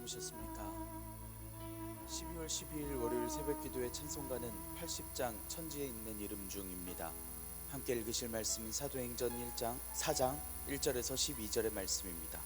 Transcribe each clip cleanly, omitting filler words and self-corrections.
주무셨습니까? 12월 12일 월요일 새벽기도의 찬송가는 80장 천지에 있는 이름 중입니다. 함께 읽으실 말씀은 사도행전 4장 1절에서 12절의 말씀입니다.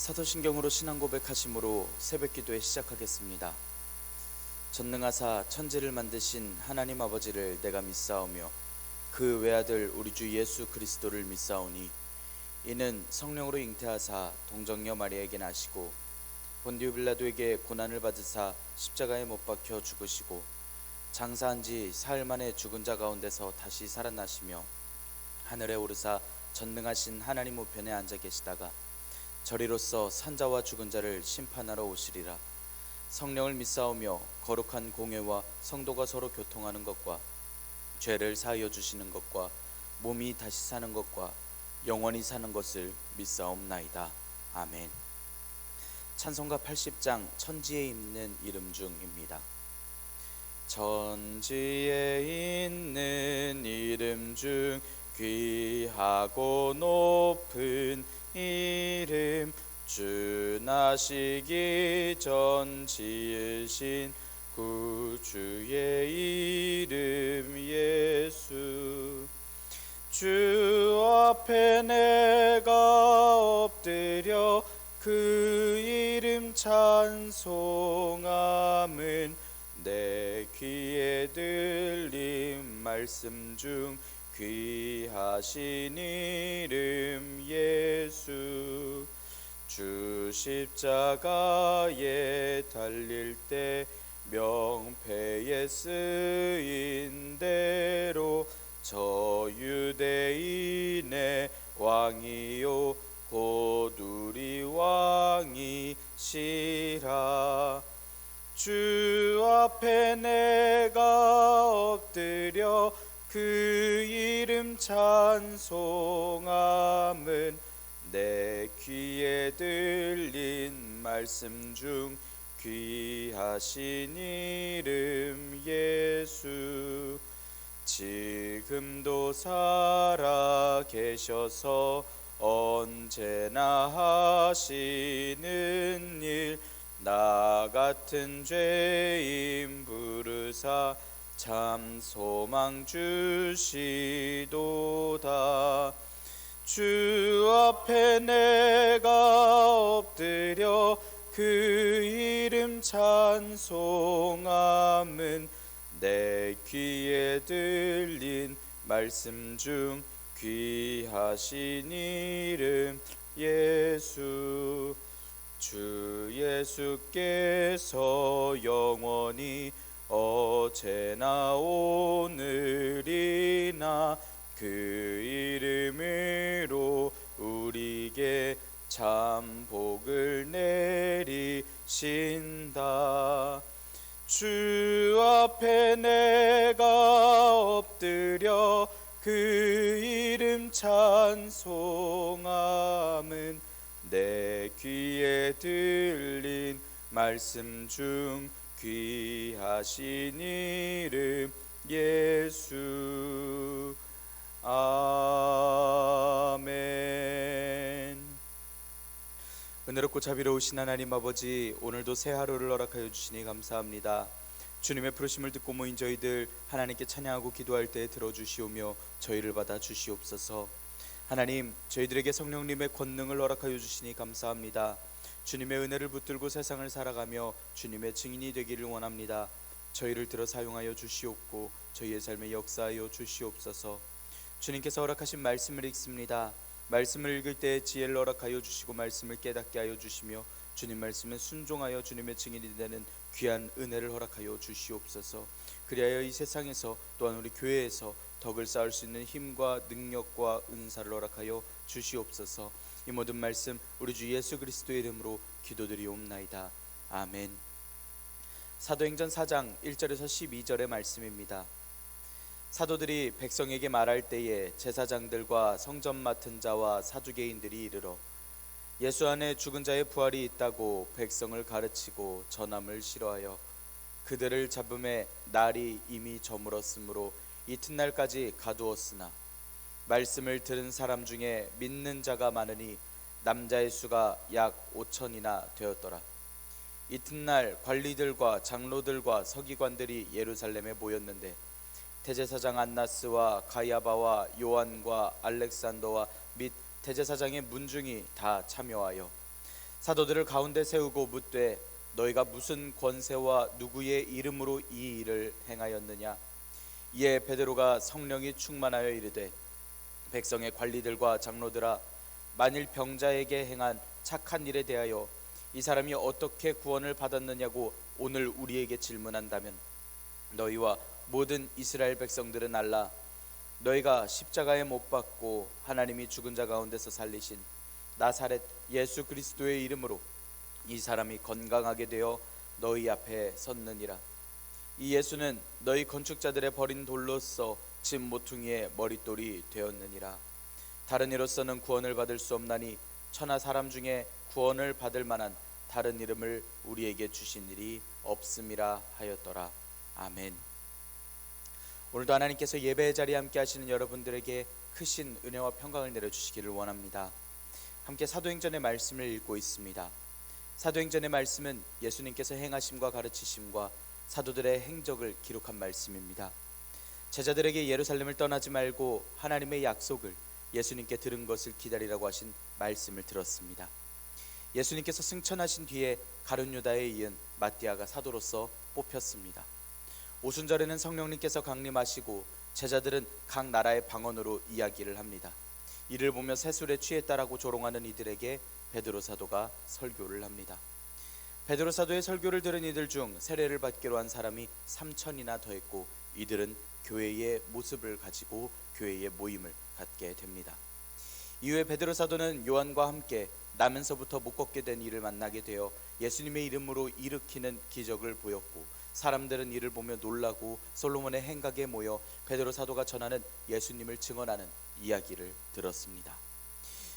사도신경으로 신앙 고백하심으로 새벽기도에 시작하겠습니다. 전능하사 천지를 만드신 하나님 아버지를 내가 믿사오며 그 외아들 우리 주 예수 그리스도를 믿사오니 이는 성령으로 잉태하사 동정녀 마리아에게 나시고 본디오 빌라도에게 고난을 받으사 십자가에 못 박혀 죽으시고 장사한 지 사흘 만에 죽은 자 가운데서 다시 살아나시며 하늘에 오르사 전능하신 하나님 우편에 앉아 계시다가 저리로서 산자와 죽은 자를 심판하러 오시리라. 성령을 믿사오며 거룩한 공회와 성도가 서로 교통하는 것과 죄를 사하여 주시는 것과 몸이 다시 사는 것과 영원히 사는 것을 믿사옵나이다. 아멘. 찬송가 80장 천지에 있는 이름 중입니다. 천지에 있는 이름 중 귀하고 높은 이름 주 나시기 전 지으신 구주의 이름 예수. 주 앞에 내가 엎드려 그 이름 찬송함은 내 귀에 들린 말씀 중 귀하신 이름 예수. 주 십자가에 달릴 때 명패에 쓰인 대로 저 유대인의 왕이요 곧 우리 왕이시라. 주 앞에 내가 엎드려 그 이름 찬송함은 내 귀에 들린 말씀 중 귀하신 이름 예수. 지금도 살아 계셔서 언제나 하시는 일 나 같은 죄인 부르사 참 소망 주시도다. 주 앞에 내가 엎드려 그 이름 찬송함은 내 귀에 들린 말씀 중 귀하신 이름 예수. 주 예수께서 영원히 어제나 오늘이나 그 이름으로 우리에게 참 복을 내리신다. 주 앞에 내가 엎드려 그 이름 찬송함은 내 귀에 들린 말씀 중 귀하신 이름 예수. 아멘. 은혜롭고 자비로우신 하나님 아버지, 오늘도 새 하루를 허락하여 주시니 감사합니다. 주님의 부르심을 듣고 모인 저희들 하나님께 찬양하고 기도할 때 들어주시오며 저희를 받아 주시옵소서. 하나님, 저희들에게 성령님의 권능을 허락하여 주시니 감사합니다. 주님의 은혜를 붙들고 세상을 살아가며 주님의 증인이 되기를 원합니다. 저희를 들어 사용하여 주시옵고 저희의 삶에 역사하여 주시옵소서. 주님께서 허락하신 말씀을 읽습니다. 말씀을 읽을 때 지혜를 허락하여 주시고 말씀을 깨닫게 하여 주시며 주님 말씀에 순종하여 주님의 증인이 되는 귀한 은혜를 허락하여 주시옵소서. 그리하여 이 세상에서 또한 우리 교회에서 덕을 쌓을 수 있는 힘과 능력과 은사를 허락하여 주시옵소서. 이 모든 말씀 우리 주 예수 그리스도의 이름으로 기도드리옵나이다. 아멘. 사도행전 4장 1절에서 12절의 말씀입니다. 사도들이 백성에게 말할 때에 제사장들과 성전 맡은 자와 사두개인들이 이르러 예수 안에 죽은 자의 부활이 있다고 백성을 가르치고 전함을 싫어하여 그들을 잡음에 날이 이미 저물었으므로 이튿날까지 가두었으나 말씀을 들은 사람 중에 믿는 자가 많으니 남자의 수가 약 5천이나 되었더라. 이튿날 관리들과 장로들과 서기관들이 예루살렘에 모였는데 대제사장 안나스와 가야바와 요한과 알렉산더와 및 대제사장의 문중이 다 참여하여 사도들을 가운데 세우고 묻되 너희가 무슨 권세와 누구의 이름으로 이 일을 행하였느냐. 이에 베드로가 성령이 충만하여 이르되 백성의 관리들과 장로들아, 만일 병자에게 행한 착한 일에 대하여 이 사람이 어떻게 구원을 받았느냐고 오늘 우리에게 질문한다면 너희와 모든 이스라엘 백성들은 알라. 너희가 십자가에 못 박고 하나님이 죽은 자 가운데서 살리신 나사렛 예수 그리스도의 이름으로 이 사람이 건강하게 되어 너희 앞에 섰느니라. 이 예수는 너희 건축자들의 버린 돌로서 집 모퉁이의 머릿돌이 되었느니라. 다른 이로서는 구원을 받을 수 없나니 천하 사람 중에 구원을 받을 만한 다른 이름을 우리에게 주신 일이 없음이라 하였더라. 아멘. 오늘도 하나님께서 예배의 자리에 함께 하시는 여러분들에게 크신 은혜와 평강을 내려주시기를 원합니다. 함께 사도행전의 말씀을 읽고 있습니다. 사도행전의 말씀은 예수님께서 행하심과 가르치심과 사도들의 행적을 기록한 말씀입니다. 제자들에게 예루살렘을 떠나지 말고 하나님의 약속을 예수님께 들은 것을 기다리라고 하신 말씀을 들었습니다. 예수님께서 승천하신 뒤에 가룟 유다에 이은 마띠아가 사도로서 뽑혔습니다. 오순절에는 성령님께서 강림하시고 제자들은 각 나라의 방언으로 이야기를 합니다. 이를 보며 세술에 취했다라고 조롱하는 이들에게 베드로 사도가 설교를 합니다. 베드로 사도의 설교를 들은 이들 중 세례를 받기로 한 사람이 3천이나 더했고 이들은 교회의 모습을 가지고 교회의 모임을 갖게 됩니다. 이후에 베드로 사도는 요한과 함께 나면서부터 못 걷게 된 이를 만나게 되어 예수님의 이름으로 일으키는 기적을 보였고 사람들은 이를 보며 놀라고 솔로몬의 행각에 모여 베드로 사도가 전하는 예수님을 증언하는 이야기를 들었습니다.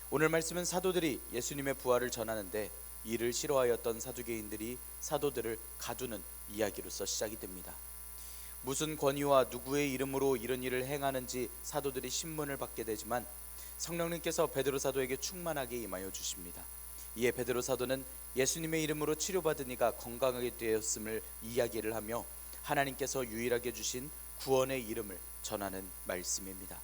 오늘 말씀은 사도들이 예수님의 부활을 전하는데 이를 싫어하였던 사두개인들이 사도들을 가두는 이야기로서 시작이 됩니다. 무슨 권위와 누구의 이름으로 이런 일을 행하는지 사도들이 신문을 받게 되지만 성령님께서 베드로 사도에게 충만하게 임하여 주십니다. 이에 베드로 사도는 예수님의 이름으로 치료받은 이가 건강하게 되었음을 이야기를 하며 하나님께서 유일하게 주신 구원의 이름을 전하는 말씀입니다.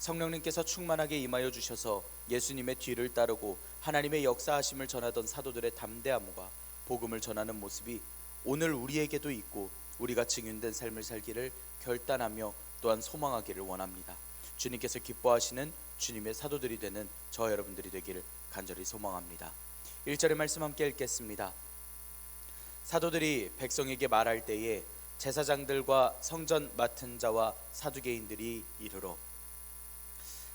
성령님께서 충만하게 임하여 주셔서 예수님의 뒤를 따르고 하나님의 역사하심을 전하던 사도들의 담대함과 복음을 전하는 모습이 오늘 우리에게도 있고 우리가 증인된 삶을 살기를 결단하며 또한 소망하기를 원합니다. 주님께서 기뻐하시는 주님의 사도들이 되는 저 여러분들이 되기를 간절히 소망합니다. 1절의 말씀 함께 읽겠습니다. 사도들이 백성에게 말할 때에 제사장들과 성전 맡은 자와 사두개인들이 이르러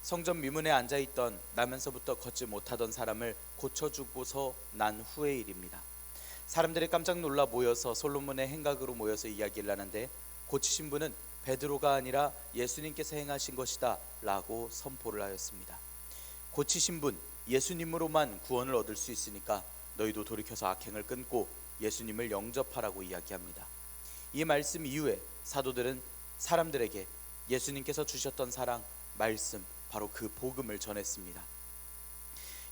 성전 미문에 앉아있던 나면서부터 걷지 못하던 사람을 고쳐주고서 난 후의 일입니다. 사람들이 깜짝 놀라 모여서 솔로몬의 행각으로 모여서 이야기를 하는데 고치신 분은 베드로가 아니라 예수님께서 행하신 것이다 라고 선포를 하였습니다. 고치신 분 예수님으로만 구원을 얻을 수 있으니까 너희도 돌이켜서 악행을 끊고 예수님을 영접하라고 이야기합니다. 이 말씀 이후에 사도들은 사람들에게 예수님께서 주셨던 사랑, 말씀, 바로 그 복음을 전했습니다.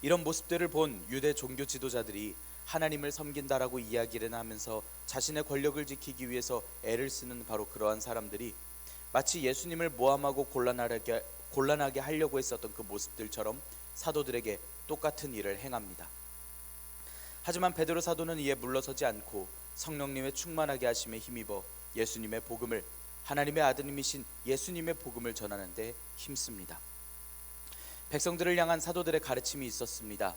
이런 모습들을 본 유대 종교 지도자들이 하나님을 섬긴다라고 이야기를 하면서 자신의 권력을 지키기 위해서 애를 쓰는 바로 그러한 사람들이 마치 예수님을 모함하고 곤란하게 하려고 했었던 그 모습들처럼 사도들에게 똑같은 일을 행합니다. 하지만 베드로 사도는 이에 물러서지 않고 성령님의 충만하게 하심에 힘입어 예수님의 복음을, 하나님의 아드님이신 예수님의 복음을 전하는 데 힘씁니다. 백성들을 향한 사도들의 가르침이 있었습니다.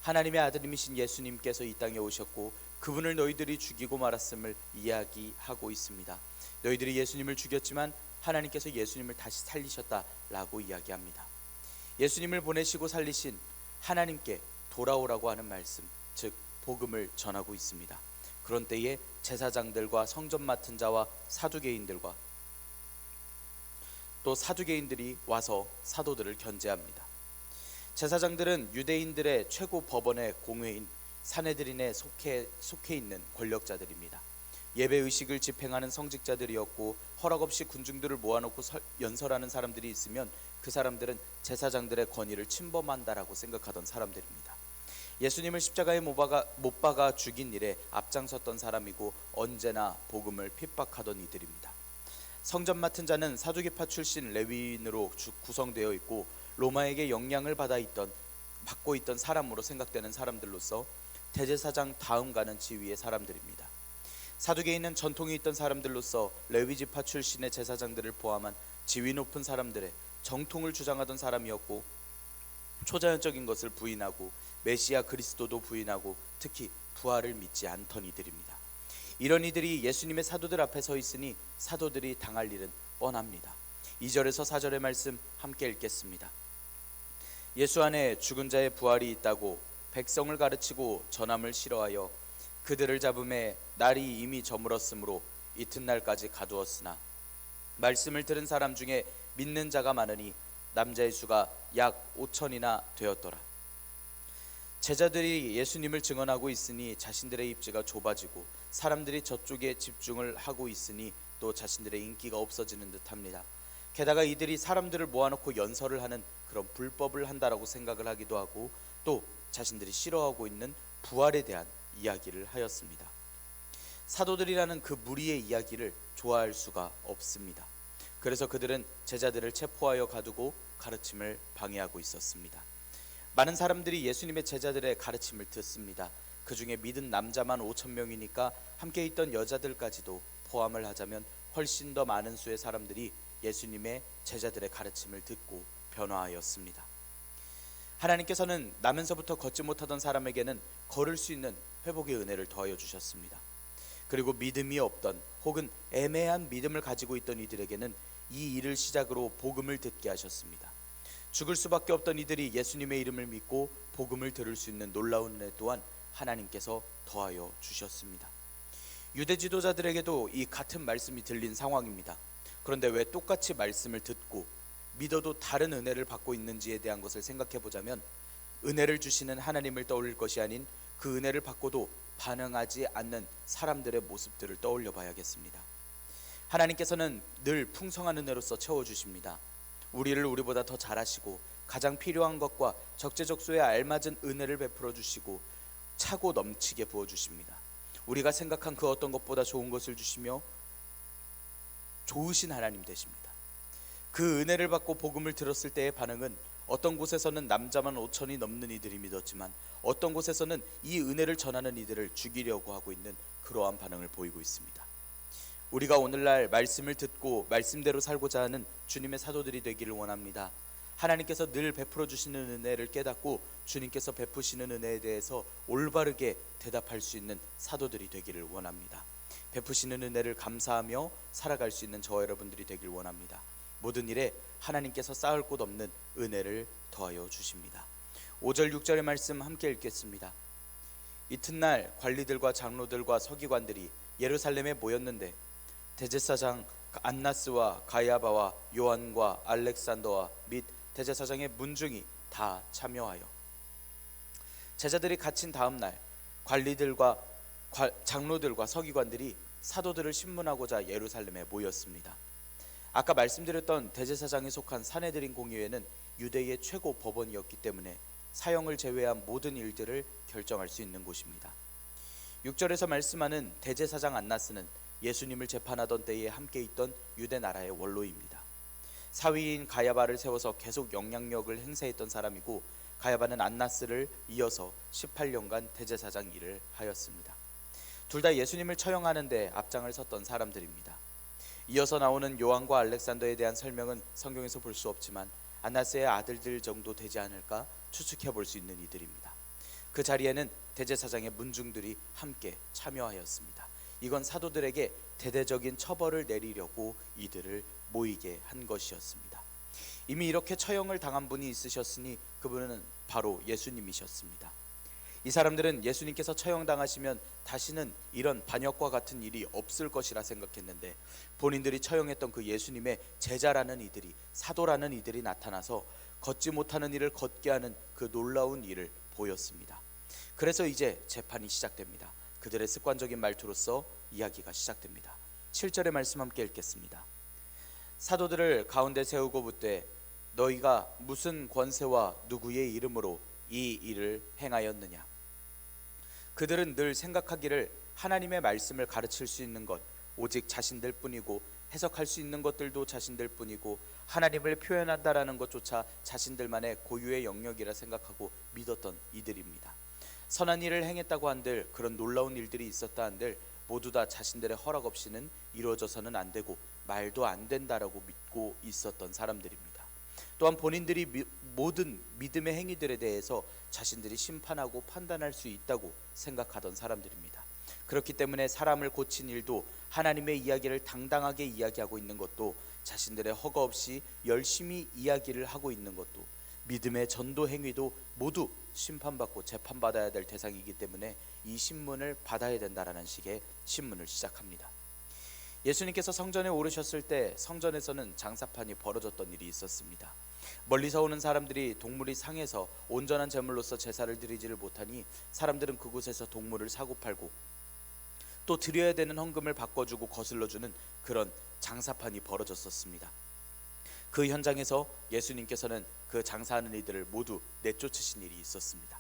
하나님의 아드님이신 예수님께서 이 땅에 오셨고 그분을 너희들이 죽이고 말았음을 이야기하고 있습니다. 너희들이 예수님을 죽였지만 하나님께서 예수님을 다시 살리셨다라고 이야기합니다. 예수님을 보내시고 살리신 하나님께 돌아오라고 하는 말씀, 즉 복음을 전하고 있습니다. 그런 때에 제사장들과 성전 맡은 자와 사두개인들과 또 사두개인들이 와서 사도들을 견제합니다. 제사장들은 유대인들의 최고 법원의 공회인 산헤드린에 속해 있는 권력자들입니다. 예배의식을 집행하는 성직자들이었고 허락 없이 군중들을 모아놓고 연설하는 사람들이 있으면 그 사람들은 제사장들의 권위를 침범한다라고 생각하던 사람들입니다. 예수님을 십자가에 못 박아 죽인 일에 앞장섰던 사람이고 언제나 복음을 핍박하던 이들입니다. 성전 맡은 자는 사두개파 출신 레위인으로 구성되어 있고 로마에게 영향을 받고 있던 사람으로 생각되는 사람들로서 대제사장 다음 가는 지위의 사람들입니다. 사두개인은 전통이 있던 사람들로서 레위지파 출신의 제사장들을 포함한 지위 높은 사람들의 정통을 주장하던 사람이었고 초자연적인 것을 부인하고 메시아 그리스도도 부인하고 특히 부활을 믿지 않던 이들입니다. 이런 이들이 예수님의 사도들 앞에 서 있으니 사도들이 당할 일은 뻔합니다. 2절에서 4절의 말씀 함께 읽겠습니다. 예수 안에 죽은 자의 부활이 있다고 백성을 가르치고 전함을 싫어하여 그들을 잡음에 날이 이미 저물었으므로 이튿날까지 가두었으나 말씀을 들은 사람 중에 믿는 자가 많으니 남자의 수가 약 5천이나 되었더라. 제자들이 예수님을 증언하고 있으니 자신들의 입지가 좁아지고 사람들이 저쪽에 집중을 하고 있으니 또 자신들의 인기가 없어지는 듯합니다. 게다가 이들이 사람들을 모아놓고 연설을 하는 그런 불법을 한다라고 생각을 하기도 하고 또 자신들이 싫어하고 있는 부활에 대한 이야기를 하였습니다. 사도들이라는 그 무리의 이야기를 좋아할 수가 없습니다. 그래서 그들은 제자들을 체포하여 가두고 가르침을 방해하고 있었습니다. 많은 사람들이 예수님의 제자들의 가르침을 듣습니다. 그 중에 믿은 남자만 5천 명이니까 함께 있던 여자들까지도 포함을 하자면 훨씬 더 많은 수의 사람들이 예수님의 제자들의 가르침을 듣고 변화하였습니다. 하나님께서는 나면서부터 걷지 못하던 사람에게는 걸을 수 있는 회복의 은혜를 더하여 주셨습니다. 그리고 믿음이 없던 혹은 애매한 믿음을 가지고 있던 이들에게는 이 일을 시작으로 복음을 듣게 하셨습니다. 죽을 수밖에 없던 이들이 예수님의 이름을 믿고 복음을 들을 수 있는 놀라운 은혜 또한 하나님께서 더하여 주셨습니다. 유대 지도자들에게도 이 같은 말씀이 들린 상황입니다. 그런데 왜 똑같이 말씀을 듣고 믿어도 다른 은혜를 받고 있는지에 대한 것을 생각해 보자면 은혜를 주시는 하나님을 떠올릴 것이 아닌 그 은혜를 받고도 반응하지 않는 사람들의 모습들을 떠올려 봐야겠습니다. 하나님께서는 늘 풍성한 은혜로서 채워주십니다. 우리를 우리보다 더 잘하시고 가장 필요한 것과 적재적소에 알맞은 은혜를 베풀어 주시고 차고 넘치게 부어주십니다. 우리가 생각한 그 어떤 것보다 좋은 것을 주시며 좋으신 하나님 되십니다. 그 은혜를 받고 복음을 들었을 때의 반응은 어떤 곳에서는 남자만 5천이 넘는 이들이 믿었지만 어떤 곳에서는 이 은혜를 전하는 이들을 죽이려고 하고 있는 그러한 반응을 보이고 있습니다. 우리가 오늘날 말씀을 듣고 말씀대로 살고자 하는 주님의 사도들이 되기를 원합니다. 하나님께서 늘 베풀어 주시는 은혜를 깨닫고 주님께서 베푸시는 은혜에 대해서 올바르게 대답할 수 있는 사도들이 되기를 원합니다. 베푸시는 은혜를 감사하며 살아갈 수 있는 저와 여러분들이 되길 원합니다. 모든 일에 하나님께서 쌓을 곳 없는 은혜를 더하여 주십니다. 5절 6절의 말씀 함께 읽겠습니다. 이튿날 관리들과 장로들과 서기관들이 예루살렘에 모였는데 대제사장 안나스와 가야바와 요한과 알렉산더와 및 대제사장의 문중이 다 참여하여 제자들이 갇힌 다음 날 관리들과 장로들과 서기관들이 사도들을 신문하고자 예루살렘에 모였습니다. 아까 말씀드렸던 대제사장에 속한 산헤드린 공의회는 유대의 최고 법원이었기 때문에 사형을 제외한 모든 일들을 결정할 수 있는 곳입니다. 6절에서 말씀하는 대제사장 안나스는 예수님을 재판하던 때에 함께 있던 유대 나라의 원로입니다. 사위인 가야바를 세워서 계속 영향력을 행사했던 사람이고, 가야바는 안나스를 이어서 18년간 대제사장 일을 하였습니다. 둘 다 예수님을 처형하는 데 앞장을 섰던 사람들입니다. 이어서 나오는 요한과 알렉산더에 대한 설명은 성경에서 볼 수 없지만 안나스의 아들들 정도 되지 않을까 추측해 볼 수 있는 이들입니다. 그 자리에는 대제사장의 문중들이 함께 참여하였습니다. 이건 사도들에게 대대적인 처벌을 내리려고 이들을 모이게 한 것이었습니다. 이미 이렇게 처형을 당한 분이 있으셨으니 그분은 바로 예수님이셨습니다. 이 사람들은 예수님께서 처형당하시면 다시는 이런 반역과 같은 일이 없을 것이라 생각했는데, 본인들이 처형했던 그 예수님의 제자라는 이들이, 사도라는 이들이 나타나서 걷지 못하는 일을 걷게 하는 그 놀라운 일을 보였습니다. 그래서 이제 재판이 시작됩니다. 그들의 습관적인 말투로서 이야기가 시작됩니다. 7절의 말씀 함께 읽겠습니다. 사도들을 가운데 세우고 묻되 너희가 무슨 권세와 누구의 이름으로 이 일을 행하였느냐. 그들은 늘 생각하기를 하나님의 말씀을 가르칠 수 있는 것 오직 자신들 뿐이고, 해석할 수 있는 것들도 자신들 뿐이고, 하나님을 표현한다라는 것조차 자신들만의 고유의 영역이라 생각하고 믿었던 이들입니다. 선한 일을 행했다고 한들, 그런 놀라운 일들이 있었다 한들 모두 다 자신들의 허락 없이는 이루어져서는 안 되고 말도 안 된다라고 믿고 있었던 사람들입니다. 또한 본인들이 모든 믿음의 행위들에 대해서 자신들이 심판하고 판단할 수 있다고 생각하던 사람들입니다. 그렇기 때문에 사람을 고친 일도, 하나님의 이야기를 당당하게 이야기하고 있는 것도, 자신들의 허가 없이 열심히 이야기를 하고 있는 것도, 믿음의 전도 행위도 모두 심판받고 재판받아야 될 대상이기 때문에 이 신문을 받아야 된다라는 식의 신문을 시작합니다. 예수님께서 성전에 오르셨을 때 성전에서는 장사판이 벌어졌던 일이 있었습니다. 멀리서 오는 사람들이 동물이 상해서 온전한 제물로서 제사를 드리지를 못하니 사람들은 그곳에서 동물을 사고 팔고 또 드려야 되는 헌금을 바꿔주고 거슬러주는 그런 장사판이 벌어졌었습니다. 그 현장에서 예수님께서는 그 장사하는 이들을 모두 내쫓으신 일이 있었습니다.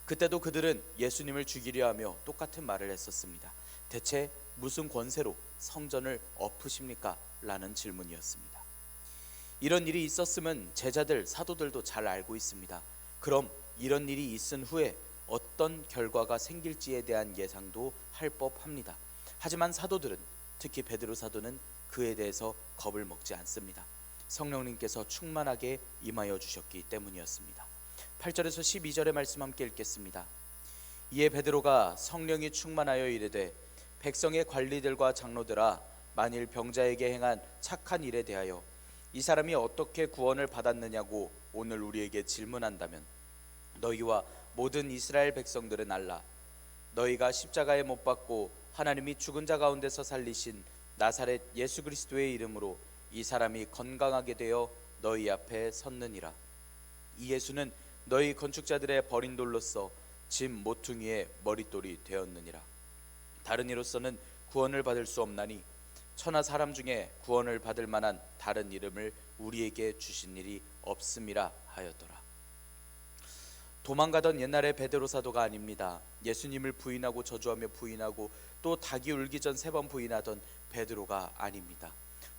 그때도 그들은 예수님을 죽이려 하며 똑같은 말을 했었습니다. 대체 무슨 권세로 성전을 엎으십니까? 라는 질문이었습니다. 이런 일이 있었으면 제자들, 사도들도 잘 알고 있습니다. 그럼 이런 일이 있은 후에 어떤 결과가 생길지에 대한 예상도 할 법합니다. 하지만 사도들은, 특히 베드로 사도는 그에 대해서 겁을 먹지 않습니다. 성령님께서 충만하게 임하여 주셨기 때문이었습니다. 8절에서 12절의 말씀 함께 읽겠습니다. 이에 베드로가 성령이 충만하여 이르되 백성의 관리들과 장로들아, 만일 병자에게 행한 착한 일에 대하여 이 사람이 어떻게 구원을 받았느냐고 오늘 우리에게 질문한다면 너희와 모든 이스라엘 백성들은 알라. 너희가 십자가에 못 박고 하나님이 죽은 자 가운데서 살리신 나사렛 예수 그리스도의 이름으로 이 사람이 건강하게 되어 너희 앞에 섰느니라. 이 예수는 너희 건축자들의 버린 돌로서 집 모퉁이의 머릿돌이 되었느니라. 다른 이로서는 구원을 받을 수 없나니 천하 사람 중에 구원을 받을 만한 다른 이름을 우리에게 주신 일이 없음이라 하였더라. 도망가던 옛날의 베드로 사도가 아닙니다. 예수님을 부인하고 저주하며 부인하고 또 닭이 울기 전 3번 부인하던 베드로가 아닙니다.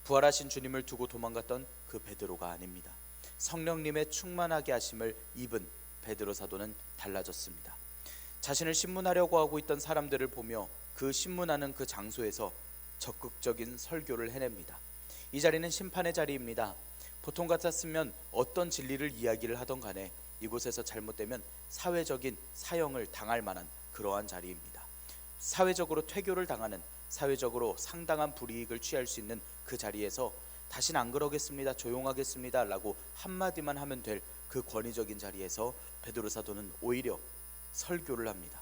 부활하신 주님을 두고 도망갔던 그 베드로가 아닙니다. 성령님의 충만하게 하심을 입은 베드로 사도는 달라졌습니다. 자신을 신문하려고 하고 있던 사람들을 보며 그 신문하는 그 장소에서 적극적인 설교를 해냅니다. 이 자리는 심판의 자리입니다. 보통 같았으면 어떤 진리를 이야기를 하던 간에 이곳에서 잘못되면 사회적인 사형을 당할 만한 그러한 자리입니다. 사회적으로 퇴교를 당하는, 사회적으로 상당한 불이익을 취할 수 있는 그 자리에서 다시는 안 그러겠습니다, 조용하겠습니다 라고 한마디만 하면 될 그 권위적인 자리에서 베드로 사도는 오히려 설교를 합니다.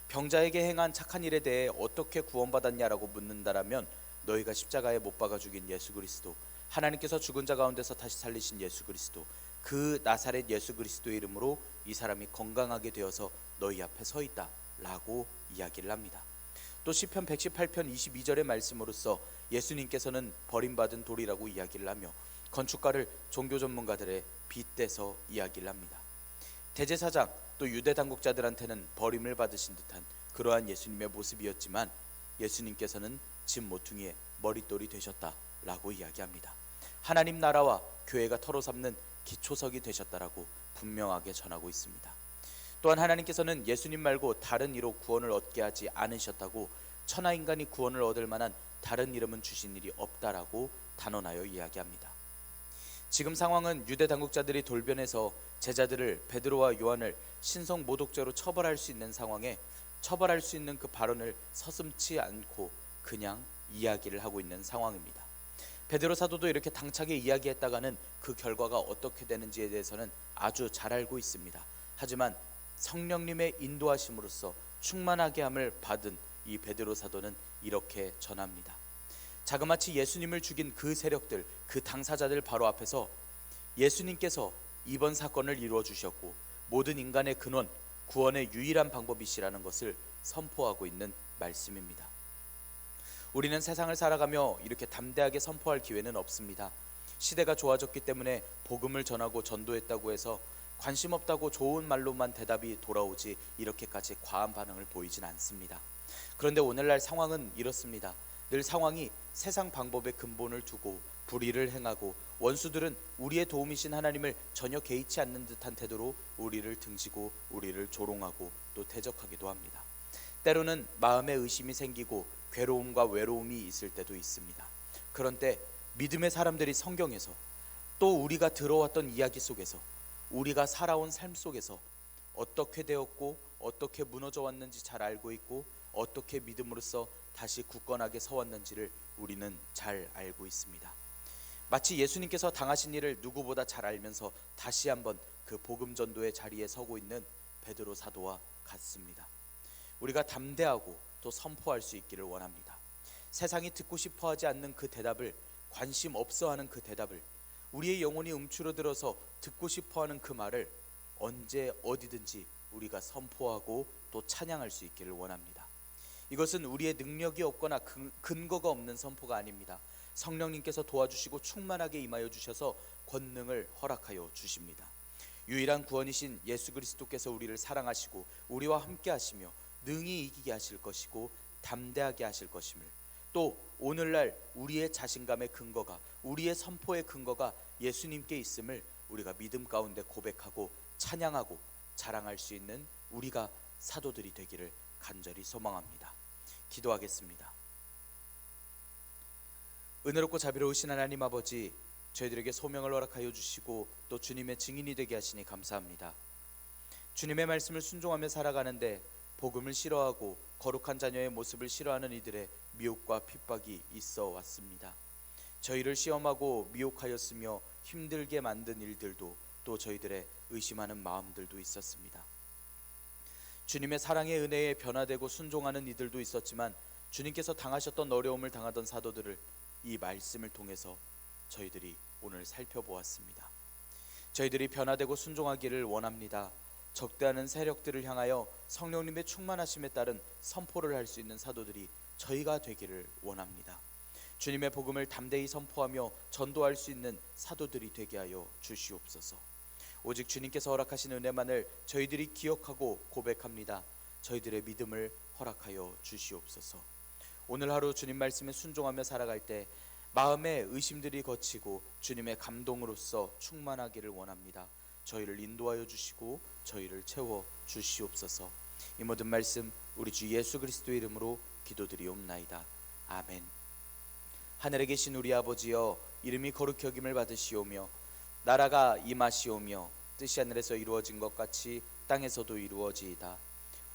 병자에게 행한 착한 일에 대해 어떻게 구원받았냐라고 묻는다라면 너희가 십자가에 못 박아 죽인 예수 그리스도, 하나님께서 죽은 자 가운데서 다시 살리신 예수 그리스도, 그 나사렛 예수 그리스도의 이름으로 이 사람이 건강하게 되어서 너희 앞에 서 있다 라고 이야기를 합니다. 또 시편 118편 22절의 말씀으로써 예수님께서는 버림받은 돌이라고 이야기를 하며 건축가를 종교 전문가들의 빗대서 이야기를 합니다. 대제사장 또 유대 당국자들한테는 버림을 받으신 듯한 그러한 예수님의 모습이었지만 예수님께서는 집 모퉁이의 머릿돌이 되셨다라고 이야기합니다. 하나님 나라와 교회가 터로 삼는 기초석이 되셨다라고 분명하게 전하고 있습니다. 또한 하나님께서는 예수님 말고 다른 이로 구원을 얻게 하지 않으셨다고 천하인간이 구원을 얻을 만한 다른 이름은 주신 일이 없다라고 단언하여 이야기합니다. 지금 상황은 유대 당국자들이 돌변해서 제자들을 베드로와 요한을 신성 모독죄로 처벌할 수 있는 상황에 처벌할 수 있는 그 발언을 서슴지 않고 그냥 이야기를 하고 있는 상황입니다. 베드로 사도도 이렇게 당차게 이야기했다가는 그 결과가 어떻게 되는지에 대해서는 아주 잘 알고 있습니다. 하지만 성령님의 인도하심으로써 충만하게 함을 받은 이 베드로 사도는 이렇게 전합니다. 자그마치 예수님을 죽인 그 세력들, 그 당사자들 바로 앞에서 예수님께서 이번 사건을 이루어 주셨고 모든 인간의 근원, 구원의 유일한 방법이시라는 것을 선포하고 있는 말씀입니다. 우리는 세상을 살아가며 이렇게 담대하게 선포할 기회는 없습니다. 시대가 좋아졌기 때문에 복음을 전하고 전도했다고 해서 관심 없다고 좋은 말로만 대답이 돌아오지 이렇게까지 과한 반응을 보이진 않습니다. 그런데 오늘날 상황은 이렇습니다. 늘 상황이 세상 방법의 근본을 두고 불의를 행하고 원수들은 우리의 도움이신 하나님을 전혀 개의치 않는 듯한 태도로 우리를 등지고 우리를 조롱하고 또 대적하기도 합니다. 때로는 마음에 의심이 생기고 괴로움과 외로움이 있을 때도 있습니다. 그런 때 믿음의 사람들이 성경에서 또 우리가 들어왔던 이야기 속에서 우리가 살아온 삶 속에서 어떻게 되었고 어떻게 무너져 왔는지 잘 알고 있고 어떻게 믿음으로써 다시 굳건하게 서왔는지를 우리는 잘 알고 있습니다. 마치 예수님께서 당하신 일을 누구보다 잘 알면서 다시 한번 그 복음 전도의 자리에 서고 있는 베드로 사도와 같습니다. 우리가 담대하고 또 선포할 수 있기를 원합니다. 세상이 듣고 싶어 하지 않는 그 대답을, 관심 없어 하는 그 대답을, 우리의 영혼이 움츠러들어서 듣고 싶어 하는 그 말을 언제 어디든지 우리가 선포하고 또 찬양할 수 있기를 원합니다. 이것은 우리의 능력이 없거나 근거가 없는 선포가 아닙니다. 성령님께서 도와주시고 충만하게 임하여 주셔서 권능을 허락하여 주십니다. 유일한 구원이신 예수 그리스도께서 우리를 사랑하시고 우리와 함께 하시며 능히 이기게 하실 것이고 담대하게 하실 것임을, 또 오늘날 우리의 자신감의 근거가, 우리의 선포의 근거가 예수님께 있음을 우리가 믿음 가운데 고백하고 찬양하고 자랑할 수 있는 우리가 사도들이 되기를 간절히 소망합니다. 기도하겠습니다. 은혜롭고 자비로우신 하나님 아버지, 저희들에게 소명을 허락하여 주시고 또 주님의 증인이 되게 하시니 감사합니다. 주님의 말씀을 순종하며 살아가는데 복음을 싫어하고 거룩한 자녀의 모습을 싫어하는 이들의 미혹과 핍박이 있어 왔습니다. 저희를 시험하고 미혹하였으며 힘들게 만든 일들도 또 저희들의 의심하는 마음들도 있었습니다. 주님의 사랑의 은혜에 변화되고 순종하는 이들도 있었지만 주님께서 당하셨던 어려움을 당하던 사도들을 이 말씀을 통해서 저희들이 오늘 살펴보았습니다. 저희들이 변화되고 순종하기를 원합니다. 적대하는 세력들을 향하여 성령님의 충만하심에 따른 선포를 할 수 있는 사도들이 저희가 되기를 원합니다. 주님의 복음을 담대히 선포하며 전도할 수 있는 사도들이 되게 하여 주시옵소서. 오직 주님께서 허락하신 은혜만을 저희들이 기억하고 고백합니다. 저희들의 믿음을 허락하여 주시옵소서. 오늘 하루 주님 말씀에 순종하며 살아갈 때 마음의 의심들이 거치고 주님의 감동으로서 충만하기를 원합니다. 저희를 인도하여 주시고 저희를 채워 주시옵소서. 이 모든 말씀 우리 주 예수 그리스도의 이름으로 기도드리옵나이다. 아멘. 하늘에 계신 우리 아버지여, 이름이 거룩히 여김을 받으시오며 나라가 임하시오며 뜻이 하늘에서 이루어진 것 같이 땅에서도 이루어지이다.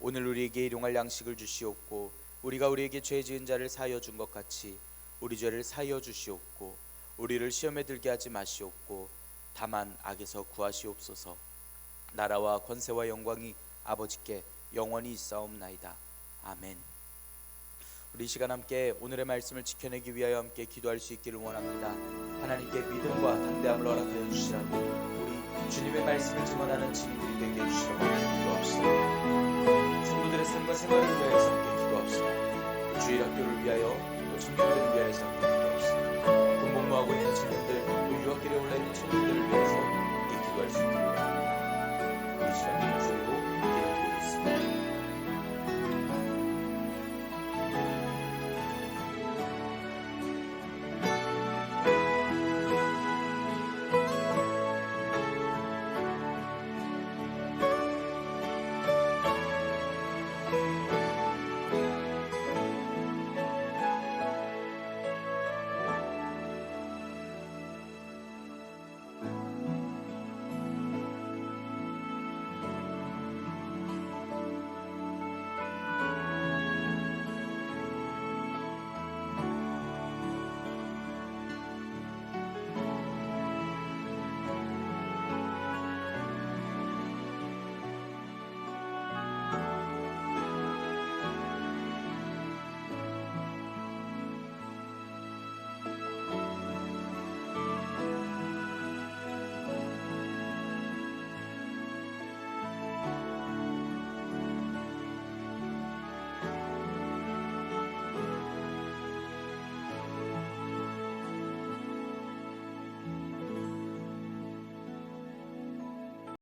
오늘 우리에게 일용할 양식을 주시옵고 우리가 우리에게 죄 지은 자를 사하여 준 것 같이 우리 죄를 사하여 주시옵고 우리를 시험에 들게 하지 마시옵고 다만 악에서 구하시옵소서. 나라와 권세와 영광이 아버지께 영원히 있사옵나이다. 아멘. 우리 이 시간 함께 오늘의 말씀을 지켜내기 위하여 함께 기도할 수 있기를 원합니다. 하나님께 믿음과 담대함을 허락하여 주시라고 우리 주님의 말씀을 증언하는 증인들이 되게 해주시라고 기도합시다. 성도들의 삶과 생활을 위하여서 함께 기도합시다. 주일학교를 위하여 또 청년들을 위하여서 함께 기도합시다. 군복무하고 있는 청년들, 또 유학길에 올라있는 청년들을 위해서 함께 기도할 수 있기를 원합니다. 시작할 줄로 믿게 되었습니다.